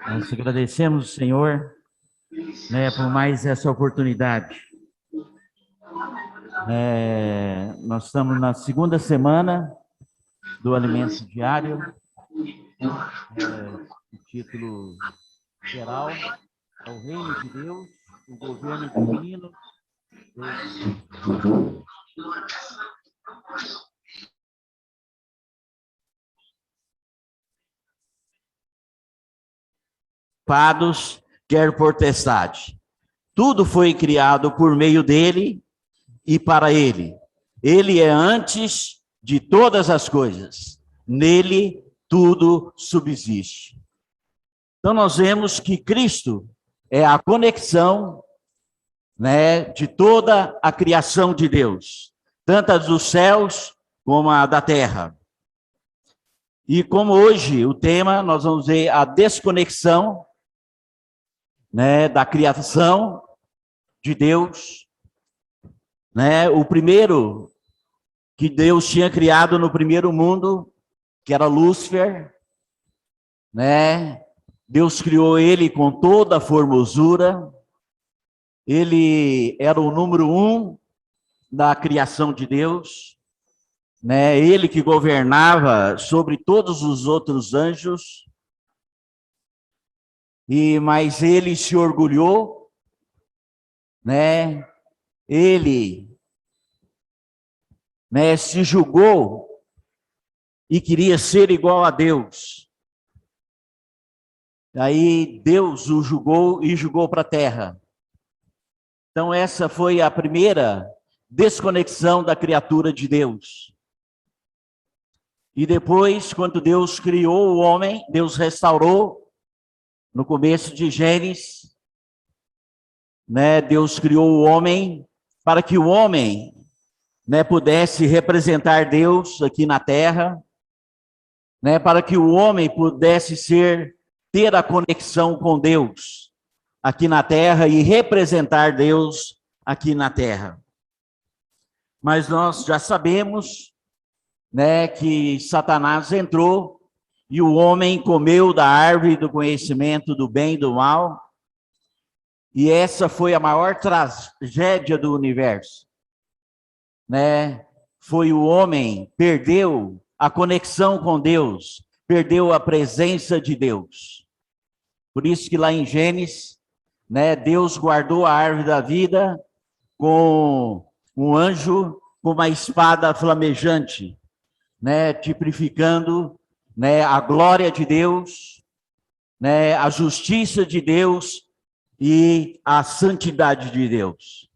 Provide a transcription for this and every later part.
Nós agradecemos, Senhor, por mais essa oportunidade. Nós estamos na segunda semana do Alimento Diário, o título geral é o Reino de Deus, o Governo Divino. Pados, quer potestade. Tudo foi criado por meio dele e para ele. Ele é antes de todas as coisas. Nele tudo subsiste. Então nós vemos que Cristo é a conexão, de toda a criação de Deus, tanto a dos céus como a da terra. E como hoje o tema, nós vamos ver a desconexão, da criação de Deus, o primeiro que Deus tinha criado no primeiro mundo, que era Lúcifer, Deus criou ele com toda a formosura, ele era o número 1 da criação de Deus, ele que governava sobre todos os outros anjos, mas ele se orgulhou, ele se julgou e queria ser igual a Deus. Aí Deus o julgou e julgou para a terra. Então essa foi a primeira desconexão da criatura de Deus. E depois, quando Deus criou o homem, Deus restaurou, no começo de Gênesis, Deus criou o homem para que o homem, pudesse representar Deus aqui na terra, para que o homem pudesse ter a conexão com Deus aqui na terra e representar Deus aqui na terra. Mas nós já sabemos, que Satanás entrou e o homem comeu da árvore do conhecimento do bem e do mal, e essa foi a maior tragédia do universo, Foi o homem, perdeu a conexão com Deus, perdeu a presença de Deus. Por isso que lá em Gênesis, Deus guardou a árvore da vida com um anjo com uma espada flamejante, tipificando a glória de Deus, a justiça de Deus e a santidade de Deus.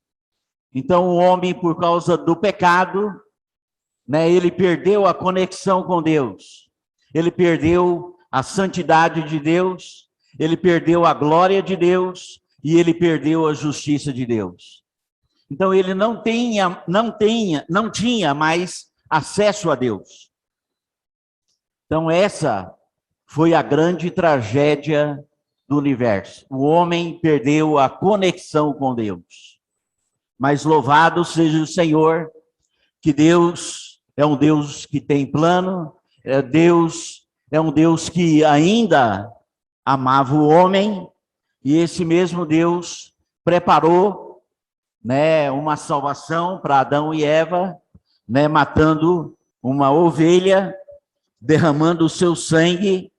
Então o homem, por causa do pecado, ele perdeu a conexão com Deus, ele perdeu a santidade de Deus, ele perdeu a glória de Deus e ele perdeu a justiça de Deus. Então ele não tinha mais acesso a Deus. Então essa foi a grande tragédia do universo. O homem perdeu a conexão com Deus. Mas louvado seja o Senhor, que Deus é um Deus que tem plano, é um Deus que ainda amava o homem, e esse mesmo Deus preparou, uma salvação para Adão e Eva, matando uma ovelha, derramando o seu sangue,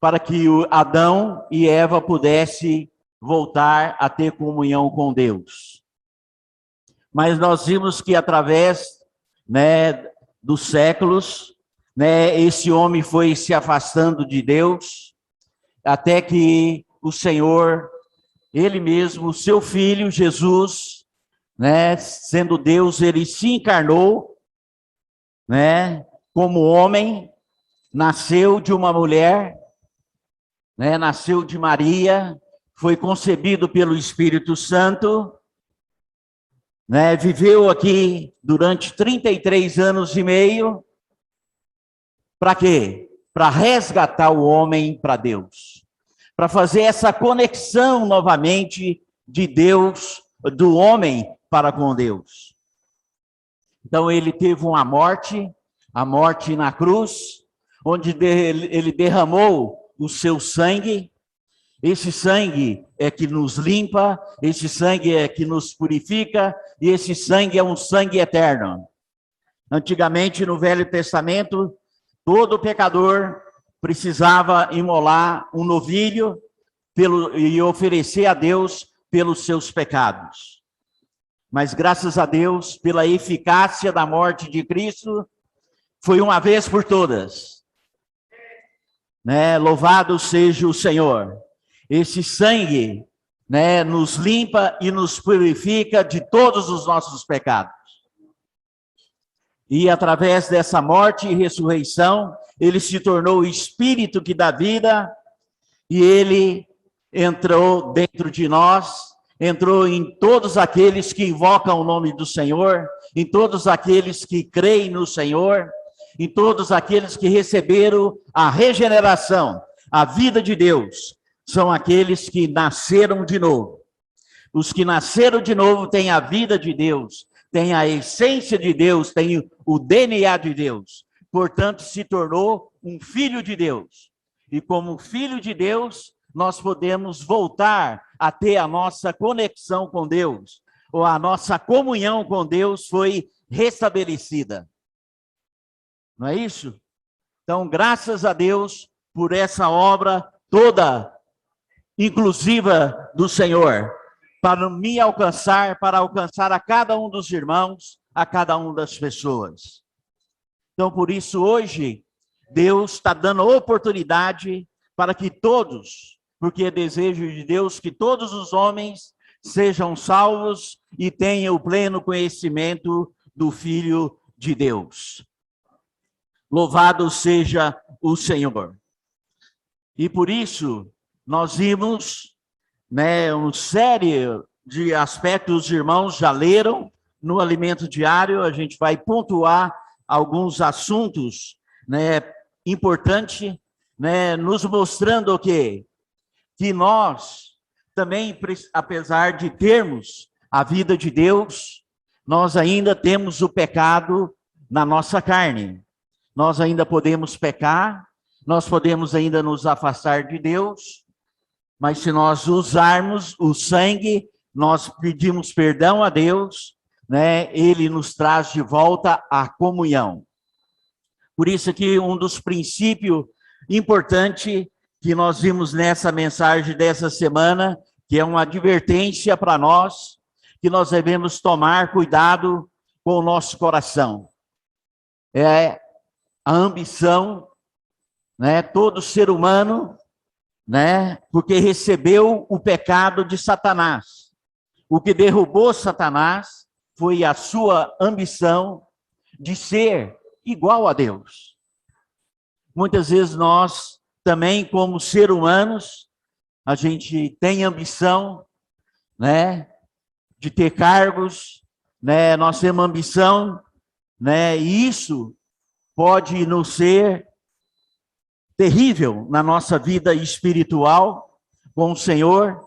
para que Adão e Eva pudessem voltar a ter comunhão com Deus. Mas nós vimos que através, dos séculos, esse homem foi se afastando de Deus, até que o Senhor, ele mesmo, o seu filho Jesus, sendo Deus, ele se encarnou, como homem, nasceu de uma mulher, nasceu de Maria, foi concebido pelo Espírito Santo, viveu aqui durante 33 anos e meio, para quê? Para resgatar o homem para Deus, para fazer essa conexão novamente de Deus, do homem para com Deus. Então ele teve uma morte, a morte na cruz, onde ele derramou o seu sangue. Esse sangue é que nos limpa, esse sangue é que nos purifica, e esse sangue é um sangue eterno. Antigamente, no Velho Testamento, todo pecador precisava imolar um novilho e oferecer a Deus pelos seus pecados. Mas graças a Deus, pela eficácia da morte de Cristo, foi uma vez por todas. Né? Louvado seja o Senhor. Esse sangue, né, nos limpa e nos purifica de todos os nossos pecados. E através dessa morte e ressurreição, ele se tornou o Espírito que dá vida, e ele entrou dentro de nós, entrou em todos aqueles que invocam o nome do Senhor, em todos aqueles que creem no Senhor, em todos aqueles que receberam a regeneração, a vida de Deus. São aqueles que nasceram de novo. Os que nasceram de novo têm a vida de Deus, têm a essência de Deus, têm o DNA de Deus. Portanto, se tornou um filho de Deus. E como filho de Deus, nós podemos voltar a ter a nossa conexão com Deus, ou a nossa comunhão com Deus foi restabelecida. Não é isso? Então, graças a Deus por essa obra toda inclusiva do Senhor, para me alcançar, para alcançar a cada um dos irmãos, a cada uma das pessoas. Então, por isso, hoje, Deus está dando oportunidade para que todos, porque é desejo de Deus que todos os homens sejam salvos e tenham o pleno conhecimento do Filho de Deus. Louvado seja o Senhor. E por isso, nós vimos, né, uma série de aspectos, os irmãos já leram no Alimento Diário, a gente vai pontuar alguns assuntos, né, importantes, né, nos mostrando o quê? Que nós também, apesar de termos a vida de Deus, nós ainda temos o pecado na nossa carne. Nós ainda podemos pecar, nós podemos ainda nos afastar de Deus, mas se nós usarmos o sangue, nós pedimos perdão a Deus, né? Ele nos traz de volta a comunhão. Por isso que um dos princípios importantes que nós vimos nessa mensagem dessa semana, que é uma advertência para nós, que nós devemos tomar cuidado com o nosso coração. É a ambição, né? Todo ser humano, né? Porque recebeu o pecado de Satanás. O que derrubou Satanás foi a sua ambição de ser igual a Deus. Muitas vezes nós também, como seres humanos, a gente tem ambição, né, de ter cargos, né? Nós temos ambição, né? E isso pode não ser terrível na nossa vida espiritual com o Senhor,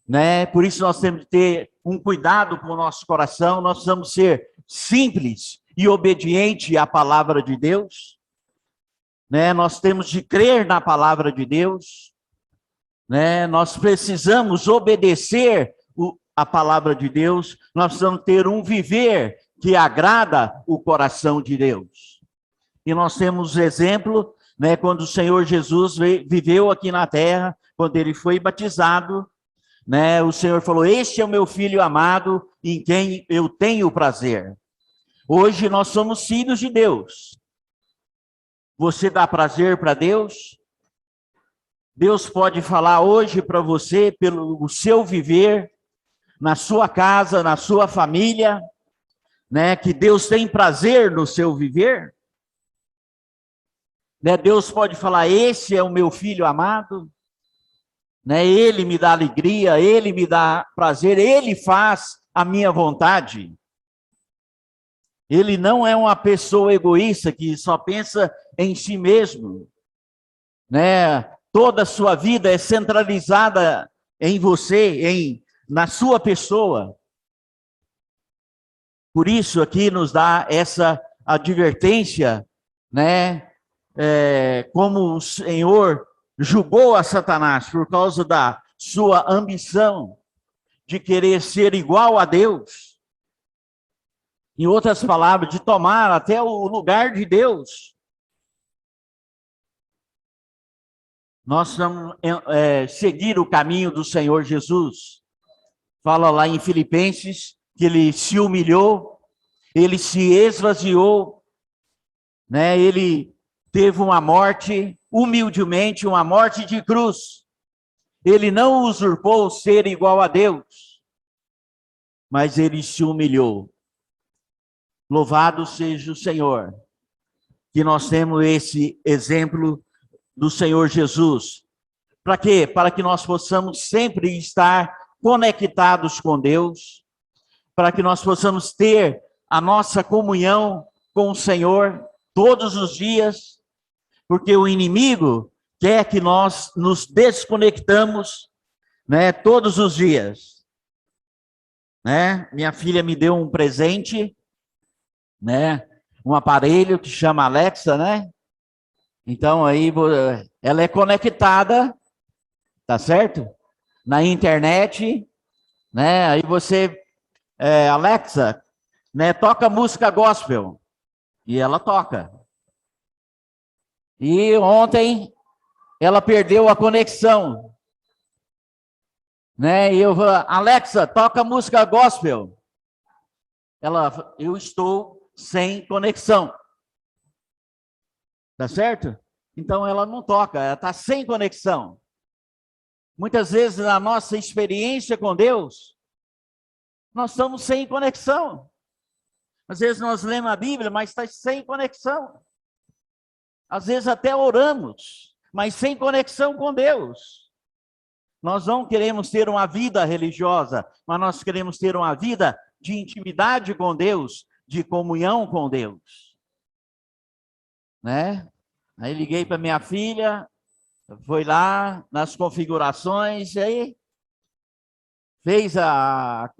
né? Por isso nós temos que ter um cuidado com o nosso coração, nós precisamos ser simples e obediente à palavra de Deus, né? Nós temos de crer na palavra de Deus, né? Nós precisamos obedecer a palavra de Deus, nós precisamos ter um viver que agrada o coração de Deus. E nós temos exemplo, né, quando o Senhor Jesus viveu aqui na terra, quando ele foi batizado, né, o Senhor falou: este é o meu filho amado, em quem eu tenho prazer. Hoje nós somos filhos de Deus. Você dá prazer para Deus? Deus pode falar hoje para você, pelo seu viver, na sua casa, na sua família, né, que Deus tem prazer no seu viver? Né, Deus pode falar: esse é o meu filho amado, né, ele me dá alegria, ele me dá prazer, ele faz a minha vontade. Ele não é uma pessoa egoísta que só pensa em si mesmo, né? Toda a sua vida é centralizada em você, na sua pessoa. Por isso aqui nos dá essa advertência, né? como o Senhor julgou a Satanás por causa da sua ambição de querer ser igual a Deus. Em outras palavras, de tomar até o lugar de Deus. Nós vamos seguir o caminho do Senhor Jesus. Fala lá em Filipenses que ele se humilhou, ele se esvaziou, né? Ele teve uma morte, humildemente, uma morte de cruz. Ele não usurpou ser igual a Deus, mas ele se humilhou. Louvado seja o Senhor, que nós temos esse exemplo do Senhor Jesus. Para quê? Para que nós possamos sempre estar conectados com Deus, para que nós possamos ter a nossa comunhão com o Senhor todos os dias, porque o inimigo quer que nós nos desconectamos, né, todos os dias. Né? Minha filha me deu um presente, né, um aparelho que chama Alexa, né? Então aí ela é conectada, tá certo? Na internet, né? Aí você, Alexa, né, toca música gospel, e ela toca. E ontem ela perdeu a conexão, né? E eu falei, Alexa, toca música gospel. Eu estou sem conexão. Tá certo? Então ela não toca, ela está sem conexão. Muitas vezes na nossa experiência com Deus, nós estamos sem conexão. Às vezes nós lemos a Bíblia, mas está sem conexão. Às vezes até oramos, mas sem conexão com Deus. Nós não queremos ter uma vida religiosa, mas nós queremos ter uma vida de intimidade com Deus, de comunhão com Deus. Né? Aí liguei para minha filha, foi lá nas configurações, aí fez a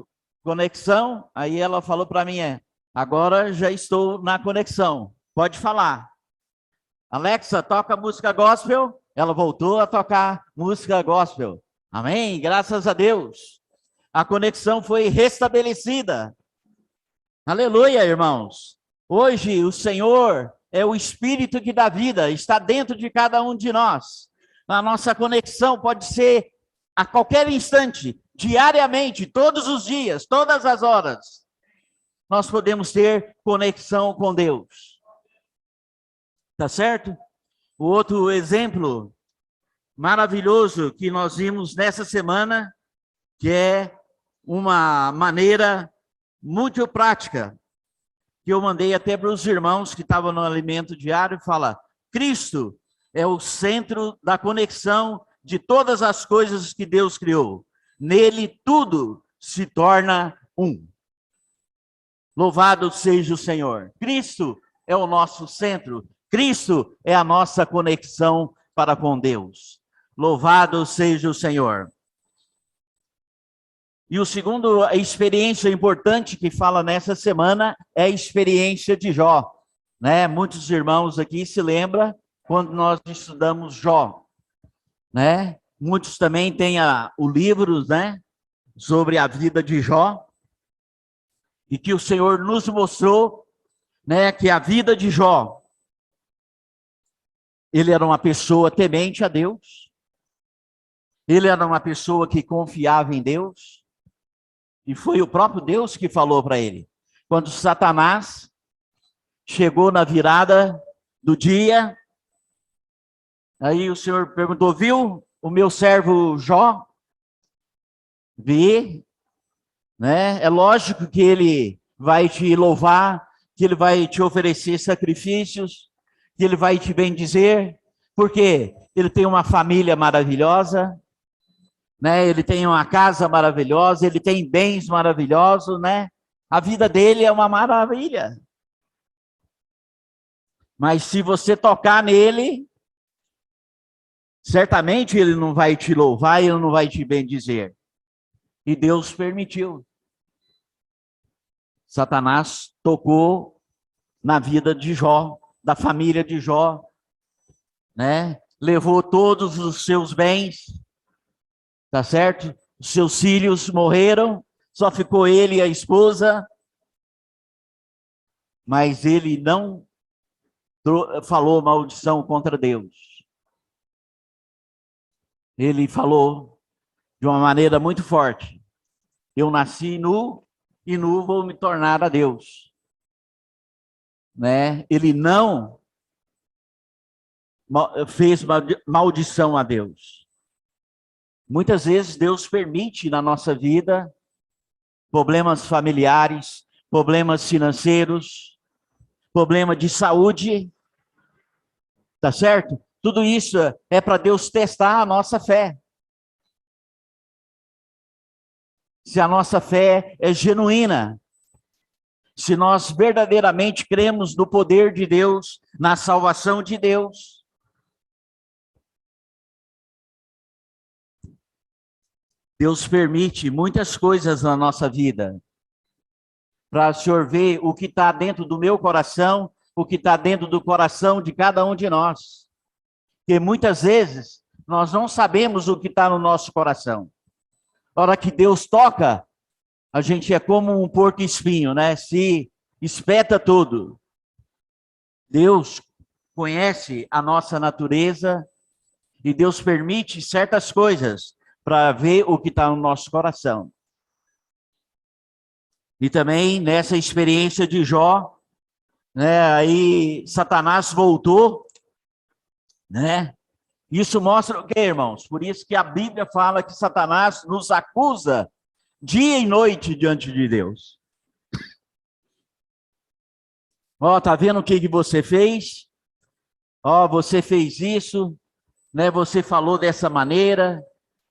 conexão, aí ela falou para mim, agora já estou na conexão, pode falar. Alexa, toca música gospel. Ela voltou a tocar música gospel. Amém? Graças a Deus. A conexão foi restabelecida. Aleluia, irmãos. Hoje o Senhor é o Espírito que dá vida, está dentro de cada um de nós. A nossa conexão pode ser a qualquer instante, diariamente, todos os dias, todas as horas. Nós podemos ter conexão com Deus. Tá certo? O outro exemplo maravilhoso que nós vimos nessa semana, que é uma maneira muito prática, que eu mandei até para os irmãos que estavam no alimento diário, fala, Cristo é o centro da conexão de todas as coisas que Deus criou. Nele tudo se torna um. Louvado seja o Senhor. Cristo é o nosso centro. Cristo é a nossa conexão para com Deus. Louvado seja o Senhor. E o segundo, a experiência importante que fala nessa semana é a experiência de Jó. Né? Muitos irmãos aqui se lembram quando nós estudamos Jó. Né? Muitos também têm o livro, né, sobre a vida de Jó. E que o Senhor nos mostrou, né, que a vida de Jó, ele era uma pessoa temente a Deus. Ele era uma pessoa que confiava em Deus. E foi o próprio Deus que falou para ele. Quando Satanás chegou na virada do dia, aí o Senhor perguntou, viu o meu servo Jó? Vi, né? É lógico que ele vai te louvar, que ele vai te oferecer sacrifícios, que ele vai te bendizer, porque ele tem uma família maravilhosa, né? Ele tem uma casa maravilhosa, ele tem bens maravilhosos, né? A vida dele é uma maravilha. Mas se você tocar nele, certamente ele não vai te louvar, ele não vai te bendizer. E Deus permitiu. Satanás tocou na vida de Jó, da família de Jó, né? Levou todos os seus bens, tá certo? Os seus filhos morreram, só ficou ele e a esposa, mas ele não falou maldição contra Deus. Ele falou de uma maneira muito forte: eu nasci nu e nu vou me tornar a Deus, né? Ele não fez maldição a Deus. Muitas vezes Deus permite na nossa vida problemas familiares, problemas financeiros, problema de saúde, tá certo? Tudo isso é para Deus testar a nossa fé. Se a nossa fé é genuína, se nós verdadeiramente cremos no poder de Deus, na salvação de Deus. Deus permite muitas coisas na nossa vida, para o Senhor ver o que está dentro do meu coração, o que está dentro do coração de cada um de nós. Porque muitas vezes nós não sabemos o que está no nosso coração. A hora que Deus toca, a gente é como um porco espinho, né? Se espeta tudo. Deus conhece a nossa natureza e Deus permite certas coisas para ver o que está no nosso coração. E também nessa experiência de Jó, né? Aí Satanás voltou, né? Isso mostra o quê, irmãos? Por isso que a Bíblia fala que Satanás nos acusa dia e noite diante de Deus. Ó, tá vendo o que você fez? Ó, você fez isso, né? Você falou dessa maneira,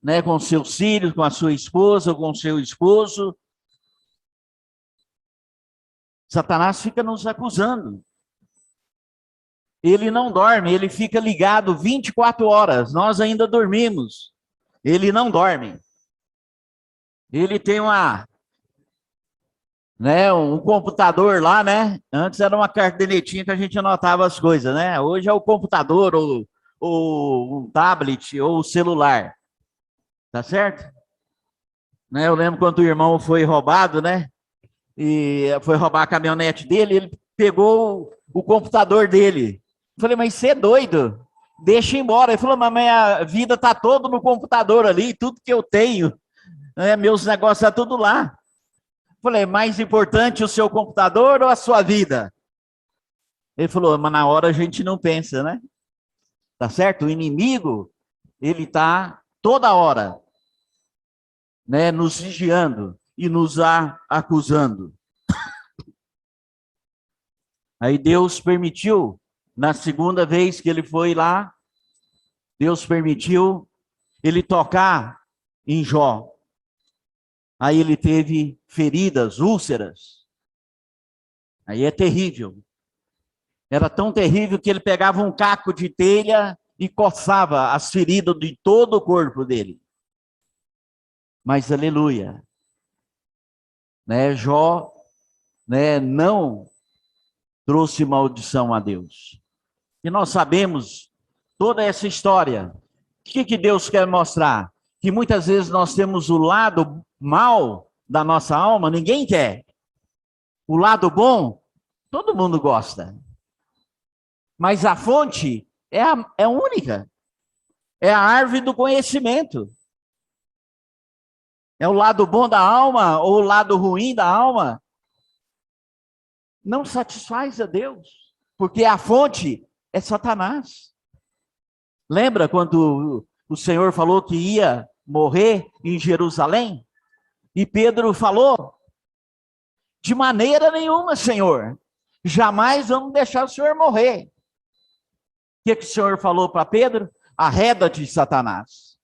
né? Com seus filhos, com a sua esposa, com o seu esposo. Satanás fica nos acusando. Ele não dorme, ele fica ligado 24 horas. Nós ainda dormimos. Ele não dorme. Ele tem um computador lá, né? Antes era uma cartenetinha que a gente anotava as coisas, né? Hoje é o computador, ou um tablet, ou o celular. Tá certo? Né? Eu lembro quando o irmão foi roubado, né? E foi roubar a caminhonete dele, ele pegou o computador dele. Eu falei, mas você é doido? Deixa embora. Ele falou, mas minha vida tá toda no computador ali, tudo que eu tenho, né? Meus negócios tá tudo lá. Eu falei, mais importante o seu computador ou a sua vida? Ele falou, mas na hora a gente não pensa, né? Tá certo? O inimigo, ele tá toda hora, né, nos vigiando e nos acusando. Aí Deus permitiu, na segunda vez que ele foi lá, Deus permitiu ele tocar em Jó. Aí ele teve feridas, úlceras. Aí é terrível. Era tão terrível que ele pegava um caco de telha e coçava as feridas de todo o corpo dele. Mas aleluia, né? Jó, né, não trouxe maldição a Deus. E nós sabemos toda essa história. O que Deus quer mostrar? Que muitas vezes nós temos o lado mal da nossa alma, ninguém quer. O lado bom, todo mundo gosta. Mas a fonte é única. É a árvore do conhecimento. É o lado bom da alma ou o lado ruim da alma. Não satisfaz a Deus, porque a fonte é Satanás. Lembra quando o Senhor falou que ia morrer em Jerusalém? E Pedro falou, de maneira nenhuma, Senhor, jamais vamos deixar o Senhor morrer. O que o Senhor falou para Pedro? Arreda-te, Satanás.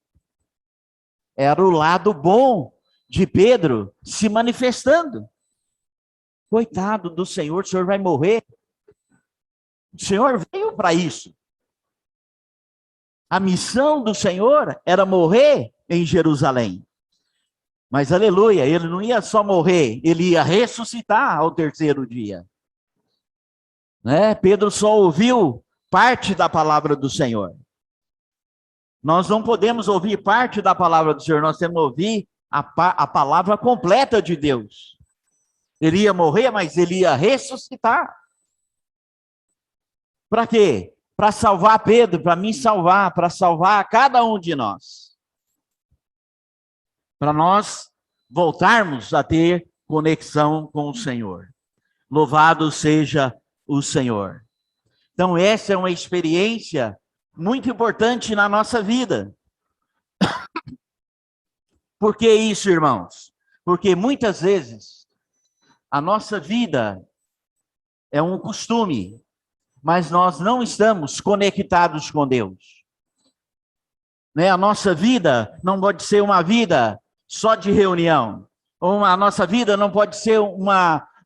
Era o lado bom de Pedro se manifestando. Coitado do Senhor, o Senhor vai morrer. O Senhor veio para isso. A missão do Senhor era morrer em Jerusalém. Mas aleluia, ele não ia só morrer, ele ia ressuscitar ao terceiro dia. Né? Pedro só ouviu parte da palavra do Senhor. Nós não podemos ouvir parte da palavra do Senhor, nós temos que ouvir a palavra completa de Deus. Ele ia morrer, mas ele ia ressuscitar. Para quê? Para salvar Pedro, para me salvar, para salvar cada um de nós. Para nós voltarmos a ter conexão com o Senhor. Louvado seja o Senhor. Então, essa é uma experiência muito importante na nossa vida. Por que isso, irmãos? Porque muitas vezes a nossa vida é um costume, mas nós não estamos conectados com Deus. Né? A nossa vida não pode ser uma vida só de reunião. A nossa vida não pode ser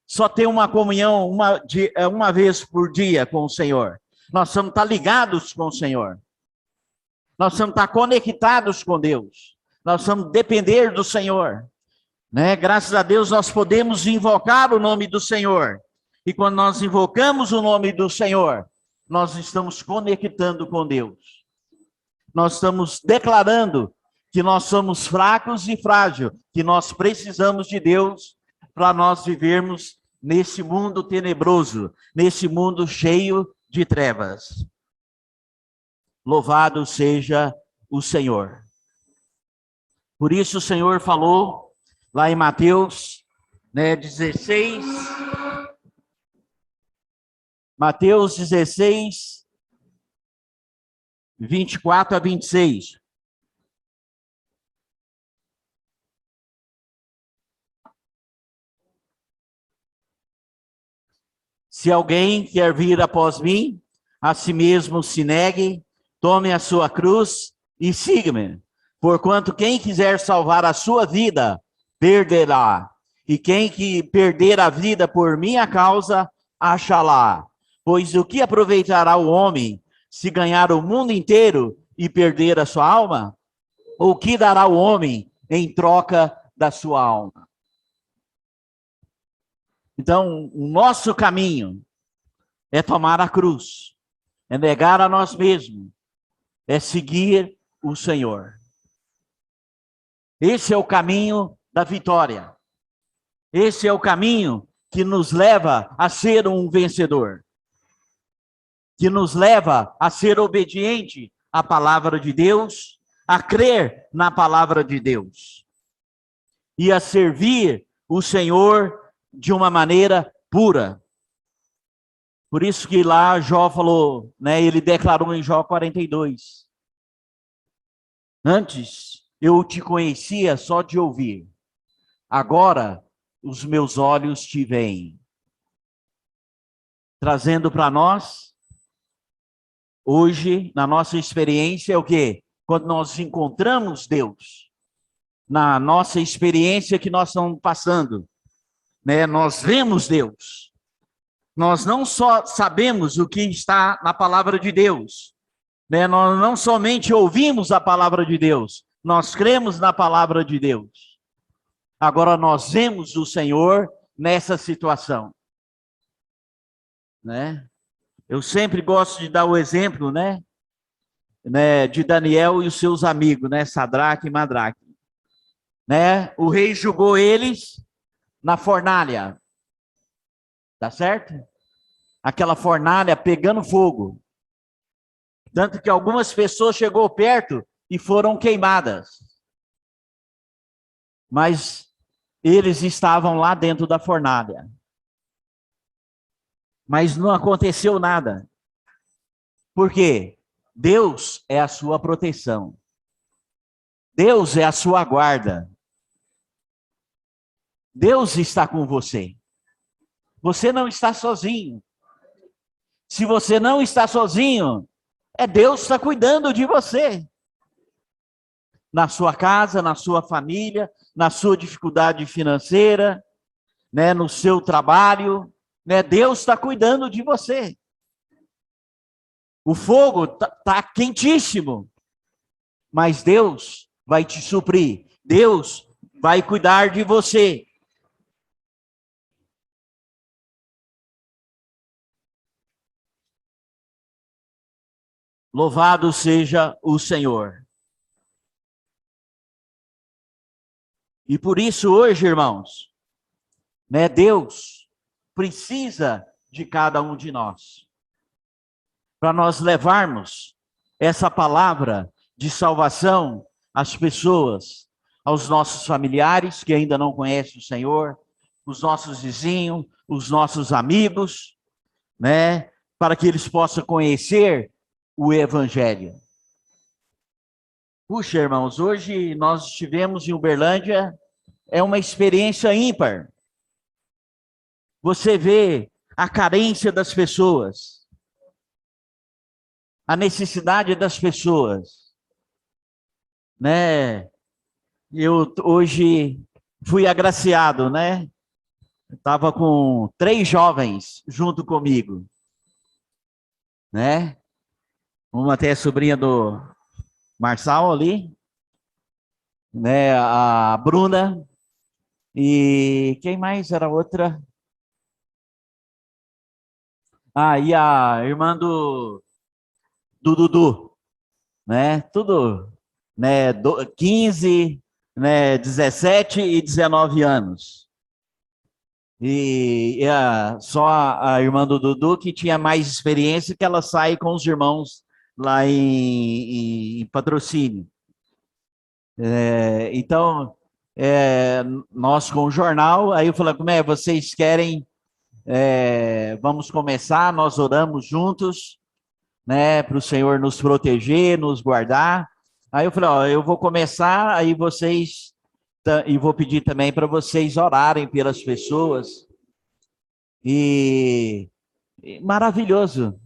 só ter uma comunhão uma vez por dia com o Senhor. Nós precisamos estar ligados com o Senhor. Nós precisamos estar conectados com Deus. Nós precisamos depender do Senhor. Né? Graças a Deus nós podemos invocar o nome do Senhor. E quando nós invocamos o nome do Senhor, nós estamos conectando com Deus. Nós estamos declarando que nós somos fracos e frágeis, que nós precisamos de Deus para nós vivermos nesse mundo tenebroso, nesse mundo cheio de trevas. Louvado seja o Senhor. Por isso o Senhor falou lá em Mateus, 16, Mateus 16, 24 a 26. Se alguém quer vir após mim, a si mesmo se negue, tome a sua cruz e siga-me. Porquanto quem quiser salvar a sua vida, perderá. E quem que perder a vida por minha causa, achará. Pois o que aproveitará o homem se ganhar o mundo inteiro e perder a sua alma? Ou o que dará o homem em troca da sua alma? Então, o nosso caminho é tomar a cruz, é negar a nós mesmos, é seguir o Senhor. Esse é o caminho da vitória. Esse é o caminho que nos leva a ser um vencedor. Que nos leva a ser obediente à palavra de Deus, a crer na palavra de Deus. E a servir o Senhor de uma maneira pura. Por isso que lá Jó falou, ele declarou em Jó 42. Antes eu te conhecia só de ouvir. Agora os meus olhos te veem. Trazendo para nós, hoje, na nossa experiência, é o quê? Quando nós encontramos Deus, na nossa experiência que nós estamos passando, nós vemos Deus. Nós não só sabemos o que está na palavra de Deus, nós não somente ouvimos a palavra de Deus, nós cremos na palavra de Deus. Agora nós vemos o Senhor nessa situação. Eu sempre gosto de dar o exemplo, de Daniel e os seus amigos, Sadraque e Madraque. O rei julgou eles na fornalha. Tá certo? Aquela fornalha pegando fogo. Tanto que algumas pessoas chegou perto e foram queimadas. Mas eles estavam lá dentro da fornalha. Mas não aconteceu nada. Por quê? Deus é a sua proteção. Deus é a sua guarda. Deus está com você. Você não está sozinho. Se você não está sozinho, Deus está cuidando de você. Na sua casa, na sua família, na sua dificuldade financeira, no seu trabalho, Deus está cuidando de você. O fogo está quentíssimo, mas Deus vai te suprir. Deus vai cuidar de você. Louvado seja o Senhor. E por isso hoje, irmãos, né, Deus precisa de cada um de nós, para nós levarmos essa palavra de salvação às pessoas, aos nossos familiares que ainda não conhecem o Senhor, os nossos vizinhos, os nossos amigos, né, para que eles possam conhecer o Evangelho. Puxa, irmãos, hoje nós estivemos em Uberlândia, é uma experiência ímpar. Você vê a carência das pessoas, a necessidade das pessoas, né? Eu hoje fui agraciado, né? Estava com 3 jovens junto comigo, né? Uma até sobrinha do Marçal ali, né? A Bruna e quem mais era outra? Ah, e a irmã do Dudu, né? Tudo, né? 15, né? 17 e 19 anos. E só a irmã do Dudu que tinha mais experiência, que ela sai com os irmãos lá em Patrocínio. Então, nós com o jornal, aí eu falei, como é, vocês querem, vamos começar, nós oramos juntos, né, para o Senhor nos proteger, nos guardar. Aí eu falei, ó, eu vou começar, aí vocês, e vou pedir também para vocês orarem pelas pessoas. E maravilhoso,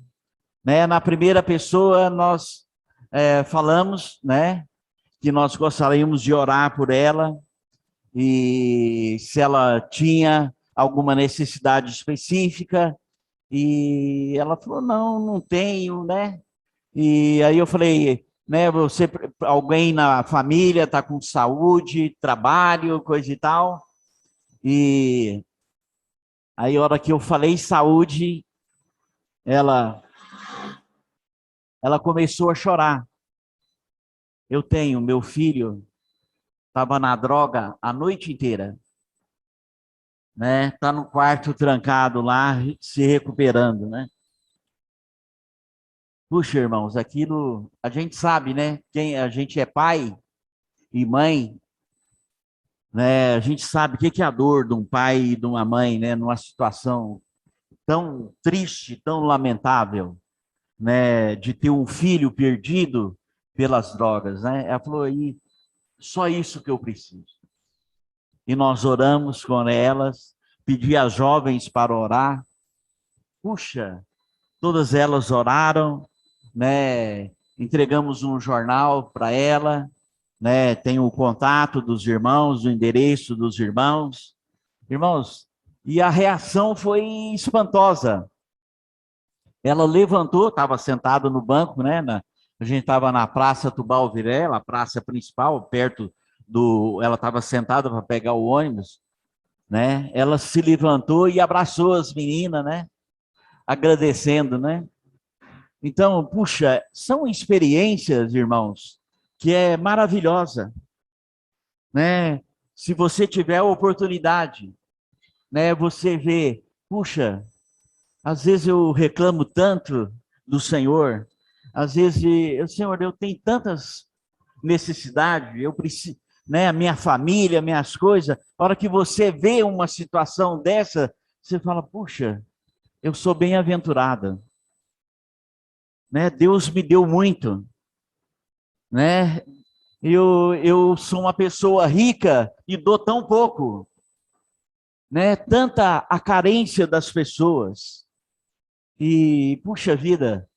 né? Na primeira pessoa nós falamos, né, que nós gostaríamos de orar por ela e se ela tinha alguma necessidade específica. E ela falou, não, não tenho, né? E aí eu falei, né, você, alguém na família está com saúde, trabalho, coisa e tal. E aí a hora que eu falei saúde, ela começou a chorar. Eu tenho, meu filho estava na droga a noite inteira, né? Tá no quarto trancado lá, se recuperando, né? Puxa, irmãos, aquilo a gente sabe, né? Quem a gente é pai e mãe, né? A gente sabe o que é a dor de um pai e de uma mãe, né? Numa situação tão triste, tão lamentável, né? De ter um filho perdido pelas drogas, né? Ela falou aí, só isso que eu preciso. E nós oramos com elas, pedi às jovens para orar. Puxa, todas elas oraram, né? Entregamos um jornal para ela, né? Tem o contato dos irmãos, o endereço dos irmãos. Irmãos, e a reação foi espantosa. Ela levantou, estava sentada no banco, né? A gente estava na Praça Tubal Virela, a praça principal, perto do. Ela estava sentada para pegar o ônibus, né? Ela se levantou e abraçou as meninas, né? Agradecendo, né? Então, puxa, são experiências, irmãos, que é maravilhosa, né? Se você tiver a oportunidade, né? Você vê, puxa, às vezes eu reclamo tanto do Senhor, às vezes, Senhor, eu tenho tantas necessidades, eu preciso, né? A minha família, minhas coisas. A hora que você vê uma situação dessa, você fala, puxa, eu sou bem-aventurada, né? Deus me deu muito, né? Eu sou uma pessoa rica e dou tão pouco, né? Tanta a carência das pessoas. E, puxa vida,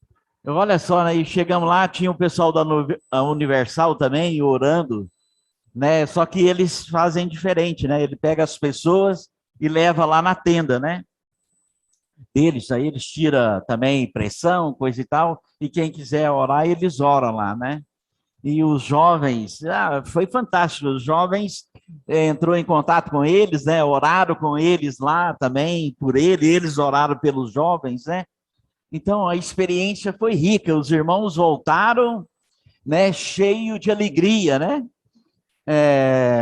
olha só, né? E chegamos lá, tinha o pessoal da Universal também orando, né? Só que eles fazem diferente, né? Ele pega as pessoas e leva lá na tenda, né? Aí eles tiram também pressão, coisa e tal, e quem quiser orar, eles oram lá, né? E os jovens, foi fantástico, os jovens entrou em contato com eles, né? Oraram com eles lá também, por eles oraram pelos jovens, né? Então a experiência foi rica, os irmãos voltaram, né? Cheio de alegria, né?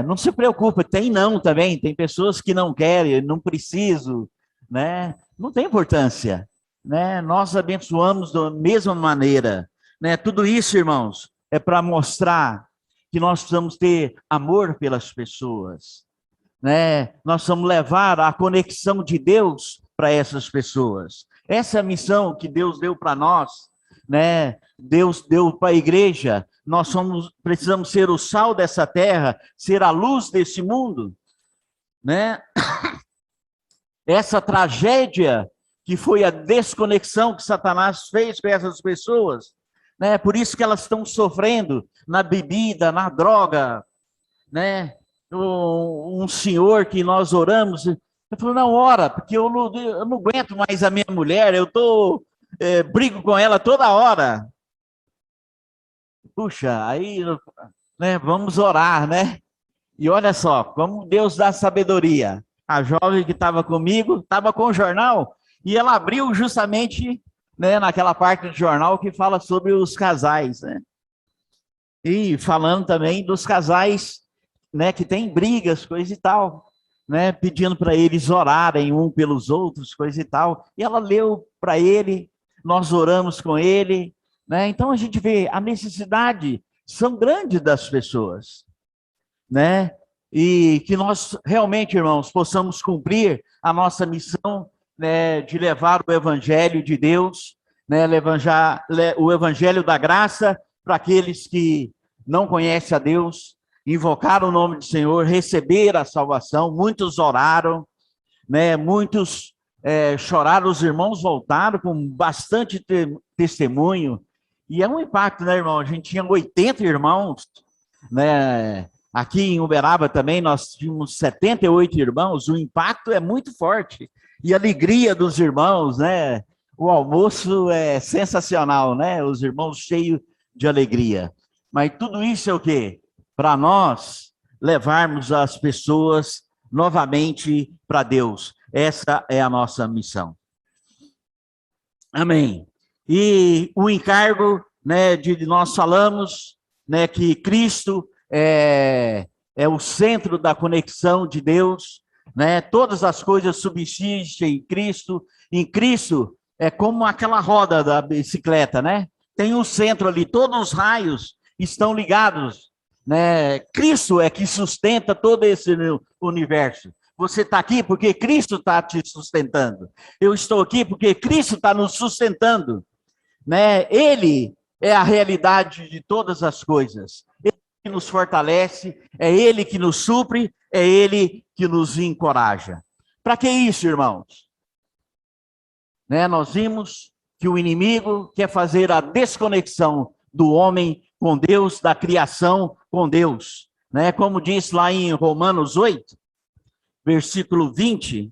Não se preocupe, tem não também, tem pessoas que não querem, não preciso, né? Não tem importância, né? Nós abençoamos da mesma maneira, né? Tudo isso, irmãos, é para mostrar que nós precisamos ter amor pelas pessoas, né? Nós vamos levar a conexão de Deus para essas pessoas. Essa é a missão que Deus deu para nós, né? Deus deu para a igreja. Nós precisamos ser o sal dessa terra, ser a luz desse mundo, né? Essa tragédia que foi a desconexão que Satanás fez com essas pessoas, né? Por isso que elas estão sofrendo na bebida, na droga, né? Um senhor que nós oramos, ele falou, não, ora, porque eu não aguento mais a minha mulher, brigo com ela toda hora. Puxa, aí, né, vamos orar, né? E olha só, como Deus dá sabedoria. A jovem que estava comigo, estava com o jornal, e ela abriu justamente, né, naquela parte do jornal que fala sobre os casais, né? E falando também dos casais, né, que tem brigas, coisa e tal, né, pedindo para eles orarem um pelos outros, coisa e tal. E ela leu para ele, nós oramos com ele, né? Então a gente vê a necessidade são grandes das pessoas, né? E que nós realmente, irmãos, possamos cumprir a nossa missão, né, de levar o evangelho de Deus, né, o evangelho da graça para aqueles que não conhecem a Deus, invocar o nome do Senhor, receber a salvação. Muitos oraram, né? Muitos choraram, os irmãos voltaram com bastante testemunho, e é um impacto, né, irmão? A gente tinha 80 irmãos, né? Aqui em Uberaba também nós tínhamos 78 irmãos, o impacto é muito forte, e a alegria dos irmãos, né? O almoço é sensacional, né? Os irmãos cheios de alegria. Mas tudo isso é o quê? Para nós levarmos as pessoas novamente para Deus. Essa é a nossa missão. Amém. E o encargo, né, de nós falamos, né, que Cristo é o centro da conexão de Deus, né? Todas as coisas subsistem em Cristo. Em Cristo é como aquela roda da bicicleta, né? Tem um centro ali, todos os raios estão ligados, né? Cristo é que sustenta todo esse universo. Você está aqui porque Cristo está te sustentando. Eu estou aqui porque Cristo está nos sustentando, né? Ele é a realidade de todas as coisas. Ele que nos fortalece, é Ele que nos supre, é Ele que nos encoraja. Para que isso, irmãos? Né? Nós vimos que o inimigo quer fazer a desconexão do homem com Deus, da criação com Deus, né? Como diz lá em Romanos 8, versículo 20.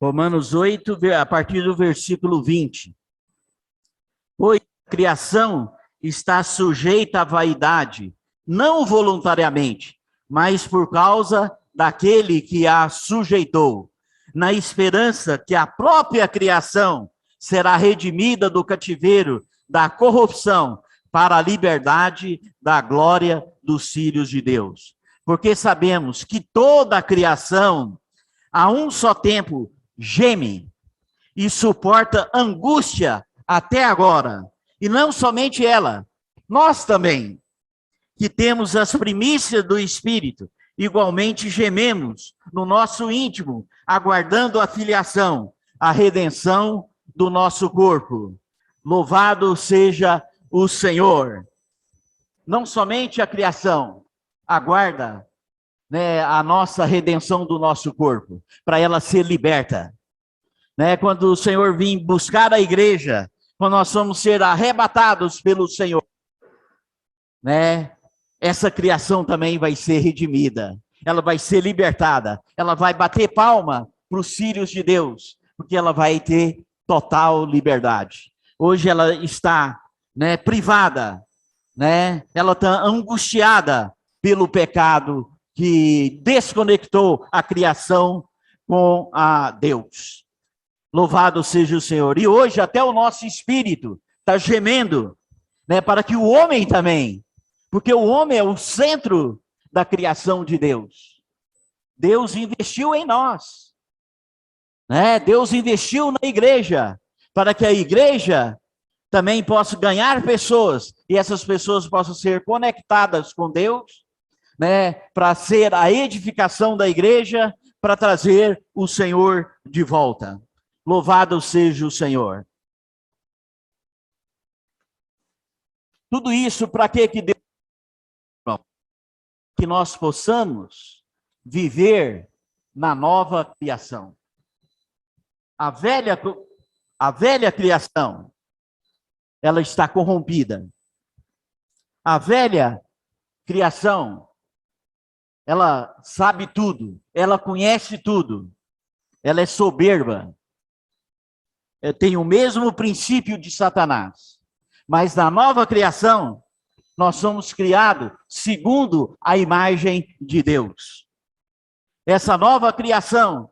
Romanos 8, a partir do versículo 20. Pois a criação está sujeita à vaidade, não voluntariamente, mas por causa daquele que a sujeitou, na esperança que a própria criação será redimida do cativeiro, da corrupção, para a liberdade da glória dos filhos de Deus. Porque sabemos que toda a criação, a um só tempo, geme e suporta angústia até agora. E não somente ela, nós também, que temos as primícias do Espírito, igualmente gememos no nosso íntimo, aguardando a filiação, a redenção do nosso corpo. Louvado seja o Senhor. Não somente a criação aguarda, né, a nossa redenção do nosso corpo, para ela ser liberta. Né? Quando o Senhor vir buscar a igreja, quando nós vamos ser arrebatados pelo Senhor, né? Essa criação também vai ser redimida, ela vai ser libertada, ela vai bater palma para os filhos de Deus, porque ela vai ter total liberdade. Hoje ela está né, privada, né? Ela está angustiada pelo pecado que desconectou a criação com a Deus. Louvado seja o Senhor. E hoje até o nosso espírito está gemendo, né, para que o homem também, porque o homem é o centro da criação de Deus. Deus investiu em nós, né? Deus investiu na igreja, para que a igreja também possa ganhar pessoas, e essas pessoas possam ser conectadas com Deus, né? Para ser a edificação da igreja, para trazer o Senhor de volta. Louvado seja o Senhor. Tudo isso para que Deus, que nós possamos viver na nova criação. A velha criação, ela está corrompida. A velha criação, ela sabe tudo, ela conhece tudo, ela é soberba. Tem o mesmo princípio de Satanás. Mas na nova criação, nós somos criados segundo a imagem de Deus. Essa nova criação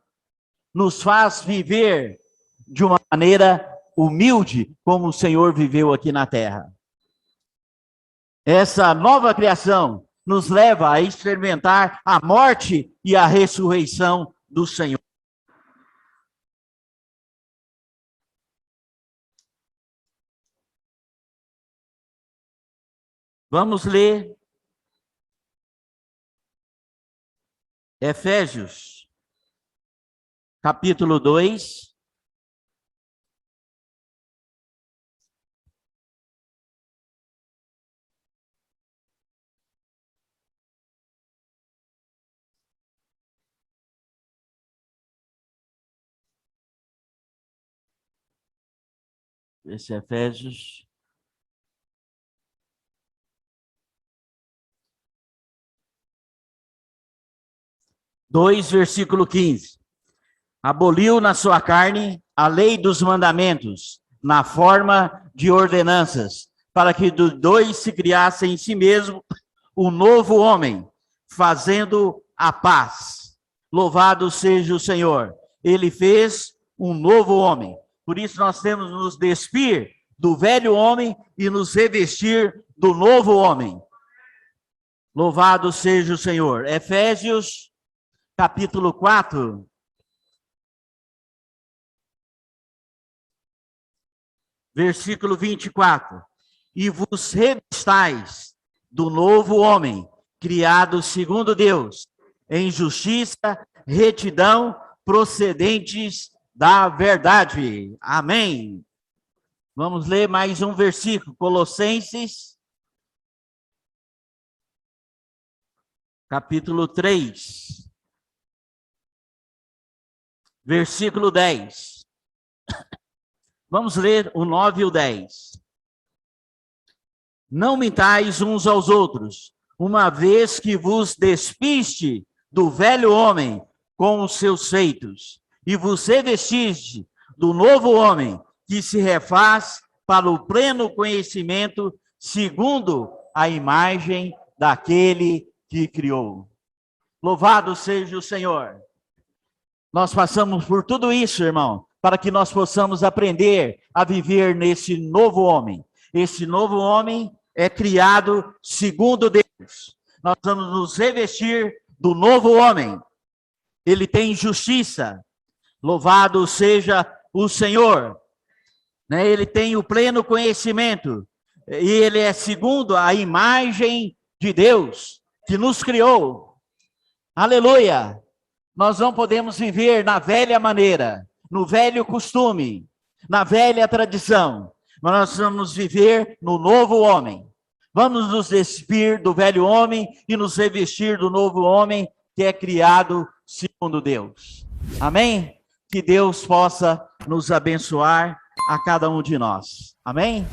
nos faz viver de uma maneira humilde, como o Senhor viveu aqui na terra. Essa nova criação nos leva a experimentar a morte e a ressurreição do Senhor. Vamos ler Efésios, capítulo 2. Esse Efésios 2, versículo 15. Aboliu na sua carne a lei dos mandamentos, na forma de ordenanças, para que dos dois se criasse em si mesmo o novo homem, fazendo a paz. Louvado seja o Senhor. Ele fez um novo homem. Por isso nós temos que nos despir do velho homem e nos revestir do novo homem. Louvado seja o Senhor. Efésios capítulo 4. Versículo 24. E vos revestais do novo homem, criado segundo Deus, em justiça, retidão, procedentes da verdade. Amém. Vamos ler mais um versículo. Colossenses, capítulo 3. Versículo 10. Vamos ler o 9 e o 10. Não mintais uns aos outros, uma vez que vos despiste do velho homem com os seus feitos, e vos revestiste do novo homem, que se refaz para o pleno conhecimento, segundo a imagem daquele que criou. Louvado seja o Senhor. Nós passamos por tudo isso, irmão, para que nós possamos aprender a viver nesse novo homem. Esse novo homem é criado segundo Deus. Nós vamos nos revestir do novo homem. Ele tem justiça. Louvado seja o Senhor. Né? Ele tem o pleno conhecimento. E ele é segundo a imagem de Deus, que nos criou. Aleluia! Nós não podemos viver na velha maneira, no velho costume, na velha tradição, mas nós vamos viver no novo homem. Vamos nos despir do velho homem e nos revestir do novo homem que é criado segundo Deus. Amém? Que Deus possa nos abençoar a cada um de nós. Amém?